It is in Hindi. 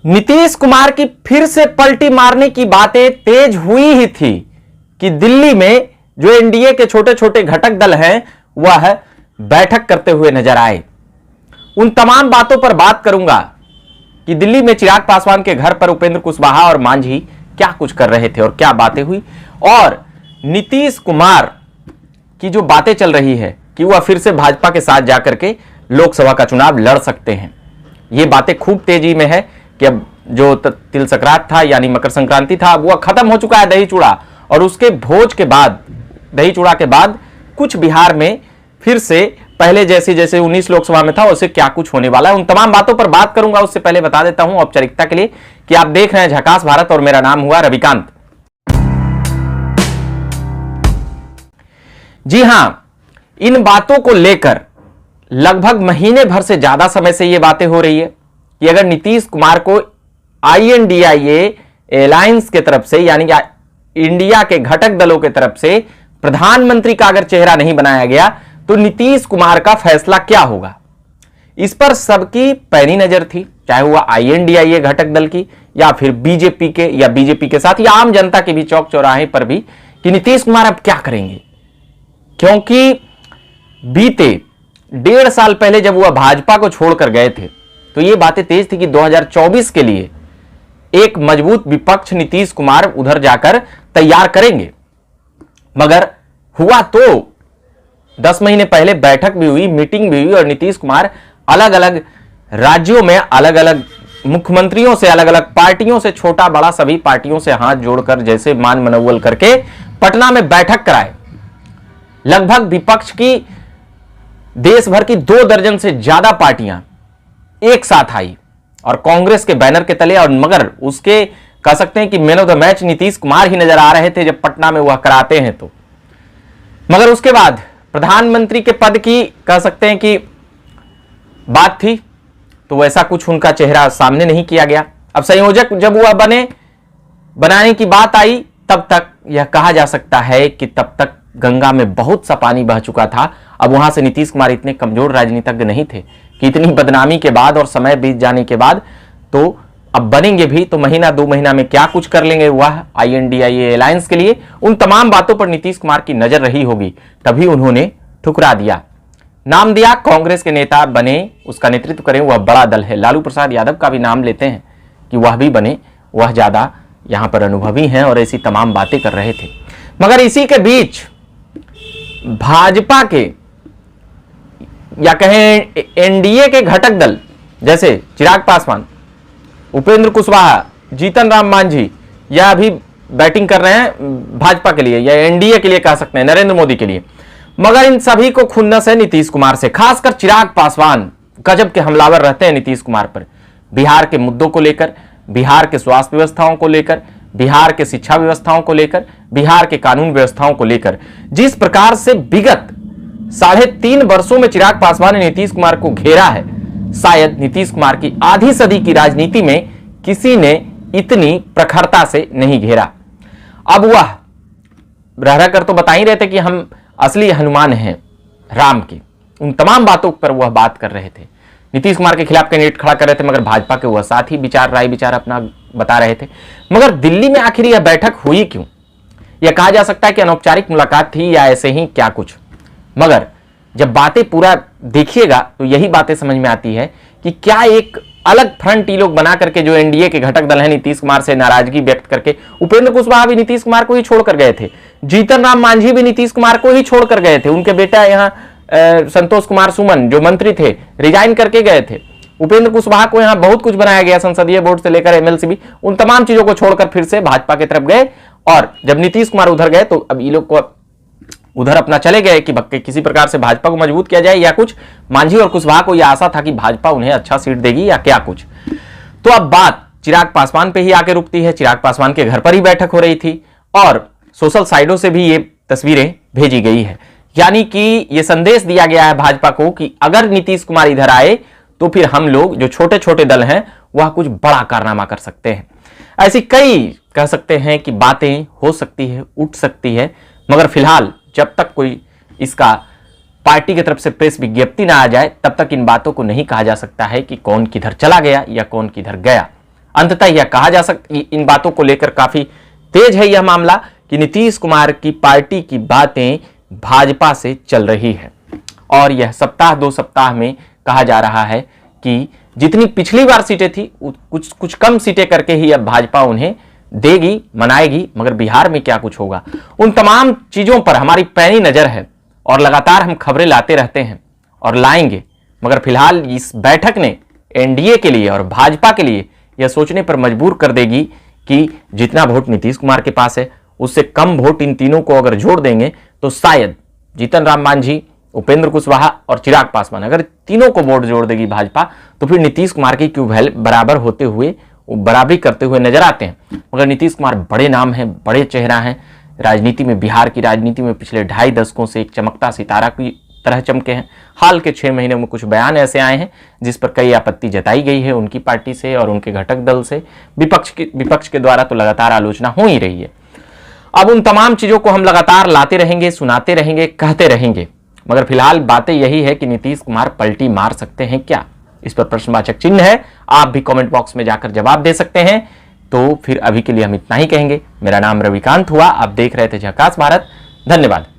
नीतीश कुमार की फिर से पलटी मारने की बातें तेज हुई ही थी कि दिल्ली में जो एनडीए के छोटे छोटे घटक दल हैं वह बैठक करते हुए नजर आए। उन तमाम बातों पर बात करूंगा कि दिल्ली में चिराग पासवान के घर पर उपेंद्र कुशवाहा और मांझी क्या कुछ कर रहे थे और क्या बातें हुई, और नीतीश कुमार की जो बातें चल रही है कि वह फिर से भाजपा के साथ जाकर के लोकसभा का चुनाव लड़ सकते हैं। ये बातें खूब तेजी में है कि अब जो तिल संक्रांत था यानी मकर संक्रांति था वह खत्म हो चुका है, दही चूड़ा, और उसके भोज के बाद, दही चूड़ा के बाद कुछ बिहार में फिर से पहले जैसे जैसे 19 लोकसभा में था वैसे क्या कुछ होने वाला है। उन तमाम बातों पर बात करूंगा। उससे पहले बता देता हूं औपचारिकता के लिए कि आप देख रहे हैं झकास भारत और मेरा नाम हुआ रविकांत। जी हां, इन बातों को लेकर लगभग महीने भर से ज्यादा समय से यह बातें हो रही है कि अगर नीतीश कुमार को INDIA अलायंस के तरफ से यानी इंडिया के घटक दलों के तरफ से प्रधानमंत्री का अगर चेहरा नहीं बनाया गया तो नीतीश कुमार का फैसला क्या होगा, इस पर सबकी पैनी नजर थी, चाहे वह INDIA घटक दल की या फिर बीजेपी के या बीजेपी के साथ या आम जनता के भी चौक चौराहे पर भी कि नीतीश कुमार अब क्या करेंगे। क्योंकि बीते 1.5 साल पहले जब वह भाजपा को छोड़कर गए थे तो यह बातें तेज थी कि 2024 के लिए एक मजबूत विपक्ष नीतीश कुमार उधर जाकर तैयार करेंगे। मगर हुआ तो 10 महीने पहले बैठक भी हुई, मीटिंग भी हुई और नीतीश कुमार अलग अलग राज्यों में अलग अलग मुख्यमंत्रियों से, अलग अलग पार्टियों से, छोटा बड़ा सभी पार्टियों से हाथ जोड़कर जैसे मान मनौवल करके पटना में बैठक कराए। लगभग विपक्ष की देश भर की 2 दर्जन से ज्यादा पार्टियां एक साथ आई और कांग्रेस के बैनर के तले, और मगर उसके कह सकते हैं कि man of the match Nitish Kumar ही नजर आ रहे थे जब पटना में वह कराते हैं तो। मगर उसके बाद प्रधानमंत्री के पद की कह सकते हैं कि बात थी तो वैसा कुछ उनका चेहरा सामने नहीं किया गया। अब संयोजक जब वह बनाने की बात आई तब तक यह कहा जा सकता है कि तब तक गंगा में बहुत सा पानी बह चुका था। अब वहां से नीतीश कुमार इतने कमजोर राजनीतिज्ञ नहीं थे कि इतनी बदनामी के बाद और समय बीत जाने के बाद तो अब बनेंगे भी तो महीना 2 महीना में क्या कुछ कर लेंगे वह INDIA अलायंस के लिए। उन तमाम बातों पर नीतीश कुमार की नजर रही होगी, तभी उन्होंने ठुकरा दिया, नाम दिया, कांग्रेस के नेता बने, उसका नेतृत्व करें, वह बड़ा दल है। लालू प्रसाद यादव का भी नाम लेते हैं कि वह भी बने, वह ज्यादा यहां पर अनुभवी हैं और ऐसी तमाम बातें कर रहे थे। मगर इसी के बीच भाजपा के या कहें NDA के घटक दल जैसे चिराग पासवान, उपेंद्र कुशवाहा, जीतन राम मांझी या अभी बैटिंग कर रहे हैं भाजपा के लिए या NDA के लिए कह सकते हैं, नरेंद्र मोदी के लिए। मगर इन सभी को खुन्नस है नीतीश कुमार से, खासकर चिराग पासवान गजब के हमलावर रहते हैं नीतीश कुमार पर, बिहार के मुद्दों को लेकर, बिहार के स्वास्थ्य व्यवस्थाओं को लेकर, बिहार के शिक्षा व्यवस्थाओं को लेकर, बिहार के कानून व्यवस्थाओं को लेकर। जिस प्रकार से विगत 3.5 वर्षों में चिराग पासवान ने नीतीश कुमार को घेरा है, शायद नीतीश कुमार की आधी सदी की राजनीति में किसी ने इतनी प्रखरता से नहीं घेरा। अब वह रह कर तो बता ही रहे थे कि हम असली हनुमान हैं राम के, उन तमाम बातों पर वह बात कर रहे थे। नीतीश कुमार के खिलाफ कैंडिडेट खड़ा कर रहे थे, मगर भाजपा के वह साथ ही राय विचार अपना बता रहे थे। मगर दिल्ली में आखिर यह बैठक हुई क्यों? यह कहा जा सकता है कि अनौपचारिक मुलाकात थी या ऐसे ही क्या कुछ, मगर जब बातें पूरा देखिएगा तो यही बातें समझ में आती है कि क्या एक अलग फ्रंट ये लोग बना करके जो NDA के घटक दल हैं नीतीश कुमार से नाराजगी व्यक्त करके, उपेंद्र कुशवाहा भी नीतीश कुमार को ही छोड़कर गए थे, जीतन राम मांझी भी नीतीश कुमार को ही छोड़कर गए थे, उनके बेटा यहाँ संतोष कुमार सुमन जो मंत्री थे रिजाइन करके गए थे, उपेंद्र कुशवाहा को यहाँ बहुत कुछ बनाया गया, संसदीय बोर्ड से लेकर MLC भी, उन तमाम चीजों को छोड़कर फिर से भाजपा की तरफ गए। और जब नीतीश कुमार उधर गए तो अब ये लोग को उधर अपना चले गए कि किसी प्रकार से भाजपा को मजबूत किया जाए या कुछ। मांझी और कुशवाहा को यह आशा था कि भाजपा उन्हें अच्छा सीट देगी या क्या कुछ। तो अब बात चिराग पासवान पे ही आके रुकती है। चिराग पासवान के घर पर ही बैठक हो रही थी और सोशल साइटों से भी ये तस्वीरें भेजी गई है, यानी कि ये संदेश दिया गया है भाजपा को कि अगर नीतीश कुमार इधर आए तो फिर हम लोग जो छोटे छोटे दल हैं वह कुछ बड़ा कारनामा कर सकते हैं। ऐसी कई कह सकते हैं कि बातें हो सकती है, उठ सकती है, मगर फिलहाल जब तक कोई इसका पार्टी की तरफ से प्रेस विज्ञप्ति ना आ जाए तब तक इन बातों को नहीं कहा जा सकता है कि कौन किधर चला गया या कौन किधर गया। अंततः यह कहा जा सकता, इन बातों को लेकर काफी तेज है यह मामला कि नीतीश कुमार की पार्टी की बातें भाजपा से चल रही है और यह सप्ताह 2 सप्ताह में कहा जा रहा है कि जितनी पिछली बार सीटें थी कुछ कम सीटें करके ही अब भाजपा उन्हें देगी, मनाएगी, मगर बिहार में क्या कुछ होगा, उन तमाम चीजों पर हमारी पैनी नजर है और लगातार हम खबरें लाते रहते हैं और लाएंगे। मगर फिलहाल इस बैठक ने एनडीए के लिए और भाजपा के लिए यह सोचने पर मजबूर कर देगी कि जितना वोट नीतीश कुमार के पास है उससे कम वोट इन तीनों को अगर जोड़ देंगे तो शायद जीतन राम मांझी, उपेंद्र कुशवाहा और चिराग पासवान, अगर तीनों को वोट जोड़ देगी भाजपा तो फिर नीतीश कुमार की क्यों बराबर होते हुए, बराबरी करते हुए नजर आते हैं। मगर नीतीश कुमार बड़े नाम हैं, बड़े चेहरा हैं राजनीति में, बिहार की राजनीति में पिछले 2.5 दशकों से एक चमकता सितारा की तरह चमके हैं। हाल के 6 महीने में कुछ बयान ऐसे आए हैं जिस पर कई आपत्ति जताई गई है उनकी पार्टी से और उनके घटक दल से, विपक्ष के द्वारा तो लगातार आलोचना हो ही रही है। अब उन तमाम चीजों को हम लगातार लाते रहेंगे, सुनाते रहेंगे, कहते रहेंगे, मगर फिलहाल बातें यही है कि नीतीश कुमार पलटी मार सकते हैं क्या, इस पर प्रश्नवाचक चिन्ह है। आप भी कमेंट बॉक्स में जाकर जवाब दे सकते हैं। तो फिर अभी के लिए हम इतना ही कहेंगे। मेरा नाम रविकांत हुआ, आप देख रहे थे झकास भारत। धन्यवाद।